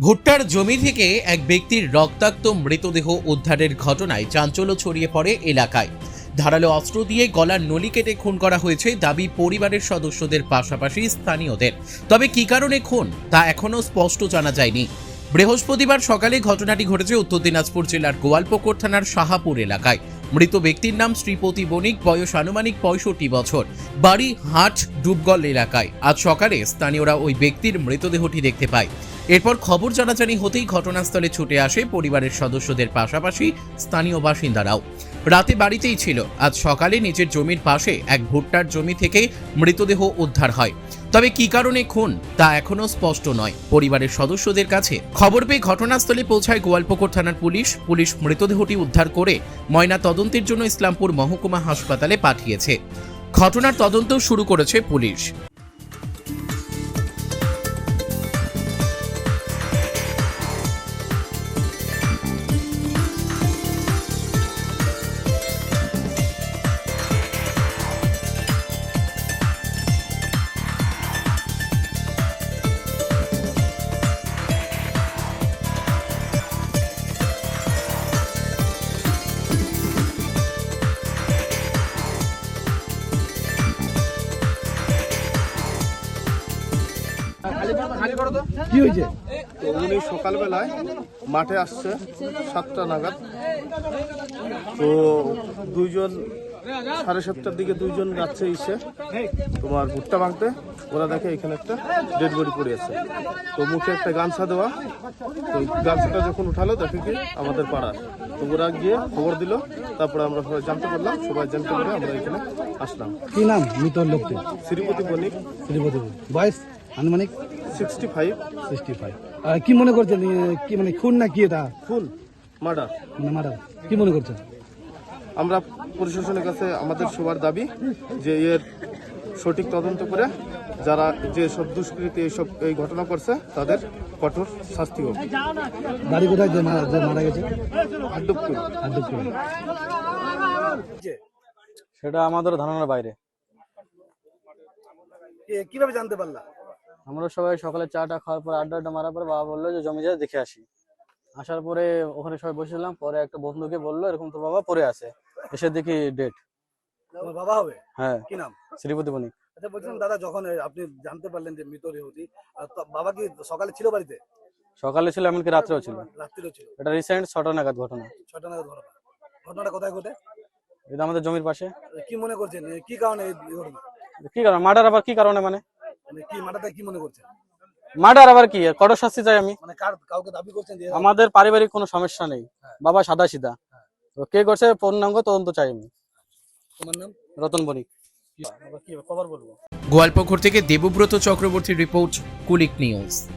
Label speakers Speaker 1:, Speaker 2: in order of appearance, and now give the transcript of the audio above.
Speaker 1: ভুট্টার জমি থেকে এক ব্যক্তির রক্তাক্ত মৃতদেহ উদ্ধারের ঘটনায় চাঞ্চল্য ছড়িয়ে পড়ে এলাকায়। ধারালো অস্ত্র দিয়ে গলার নলি কেটে খুন করা হয়েছে দাবি পরিবারের সদস্যদের পাশাপাশি স্থানীয়দের। তবে কী কারণে খুন তা এখনও স্পষ্ট জানা যায়নি। বৃহস্পতিবার সকালে ঘটনাটি ঘটেছে উত্তর দিনাজপুর জেলার গোয়ালপুকুর থানার শাহাপুর এলাকায়। মৃত ব্যক্তির নাম শ্রীপতি বণিক, বয়স আনুমানিক 65 বছর, বাড়ি হাট ডুবগল এলাকায়। আজ সকালে স্থানীয়রা ওই ব্যক্তির মৃতদেহটি দেখতে পায়। এরপর খবর জানাজানি হতেই ঘটনাস্থলে ছুটে আসে পরিবারের সদস্যদের পাশাপাশি স্থানীয় বাসিন্দারাও। রাতে বাড়িতেই ছিল। আজ সকালে নিজের জমির পাশে এক ভুট্টার জমি থেকে মৃতদেহ উদ্ধার হয়। তবে কী কারণে খুন তা এখনো স্পষ্ট নয় পরিবারের সদস্যদের কাছে। খবর পেয়ে ঘটনাস্থলে পৌঁছায় গোয়ালপুকুর থানার পুলিশ মৃতদেহটি উদ্ধার করে ময়না তদন্তের জন্য ইসলামপুর মহকুমা হাসপাতালে পাঠিয়েছে। ঘটনার তদন্ত শুরু করেছে পুলিশ।
Speaker 2: কি হয়েছে?
Speaker 3: তো উনি সকালবেলায় মাঠে আসছে 7টা নাগাদ। তো দুইজন 7:30টার দিকে দুইজন যাচ্ছে এসে তোমার ভুট্টা ভাঙতে। ওরা দেখে এখানে একটা ডেড বডি পড়ে আছে। তো মুখে একটা গামছা দেওয়া। তো গামছাটা যখন উঠালো দেখে কি আমাদের পাড়ার। তো ওরা গিয়ে খবর দিল। তারপরে আমরা সবাই জানতে পারলাম। সবাই জানতে পারে আমরা এখানে আসলাম।
Speaker 2: কি নাম মৃত লোকটি?
Speaker 3: শ্রীপতি বণিক,
Speaker 2: বয়স আনুমানিক
Speaker 3: 65।
Speaker 2: কি মনে করছেন? কি মানে খুন না কি এটা?
Speaker 3: খুন, মার্ডার।
Speaker 2: মানে মারা কি মনে করছেন?
Speaker 3: আমরা প্রশাসনের কাছে আমাদের সবার দাবি যে এর সঠিক তদন্ত করে যারা যে সব দুষ্কৃতী এই ঘটনা করছে তাদের কঠোর শাস্তি হোক।
Speaker 2: বাড়ি কোথায় যে মারা গেছে?
Speaker 3: হাড্ডুপুর।
Speaker 4: সেটা আমাদের ধারণার বাইরে।
Speaker 2: কিভাবে জানতে পারলা?
Speaker 4: আমরা সবাই সকালে চাটা খাওয়ার পর আড্ডা মারার পর বাবা বললো যে জমি যায় দেখে আসি। আসার পরে ওখানে সবাই বসেছিলাম। পরে একটা বন্ধুকে বললো এরকম তো বাবা পড়ে আছে। এসে দেখি ডেট।
Speaker 2: তোমার বাবা হবে?
Speaker 4: হ্যাঁ।
Speaker 2: কি নাম?
Speaker 4: শ্রীপতি বণিক।
Speaker 2: আচ্ছা, বলছিলাম দাদা, যখন আপনি জানতে পারলেন যে মৃত দেহটি, বাবা কি সকালে ছিল বাড়িতে?
Speaker 4: সকালে ছিল, এমনকি রাত্রেও ছিল।
Speaker 2: রাত্রিও ছিল?
Speaker 4: এটা রিসেন্ট 6টা নাগাদ ঘটনা।
Speaker 2: 6টা নাগাদ ঘটনা। ঘটনাটা কোথায় ঘটে?
Speaker 4: এটা আমাদের জমির পাশে।
Speaker 2: কি মনে করছেন কি কারণে এই ঘটনা?
Speaker 4: কি কারণ মার্ডার? আবার কি কারণে? মানে
Speaker 2: কি মাটাতে কি মনে করছেন?
Speaker 4: মার্ডার আবার কি? কঠোর শাস্তি চাই আমি।
Speaker 2: মানে কাউকে দাবি করছেন যে
Speaker 4: আমাদের পারিবারিক কোনো সমস্যা নেই। বাবা সাদা সিধা। তো কে করছে পূর্ণাঙ্গ তদন্ত চাই আমি।
Speaker 2: তোমার নাম?
Speaker 4: রতন বণিক।
Speaker 2: কি খবর বলবো?
Speaker 1: গোয়ালপুকুর থেকে দেবব্রত চক্রবর্তীর রিপোর্ট, কুলিক নিউজ।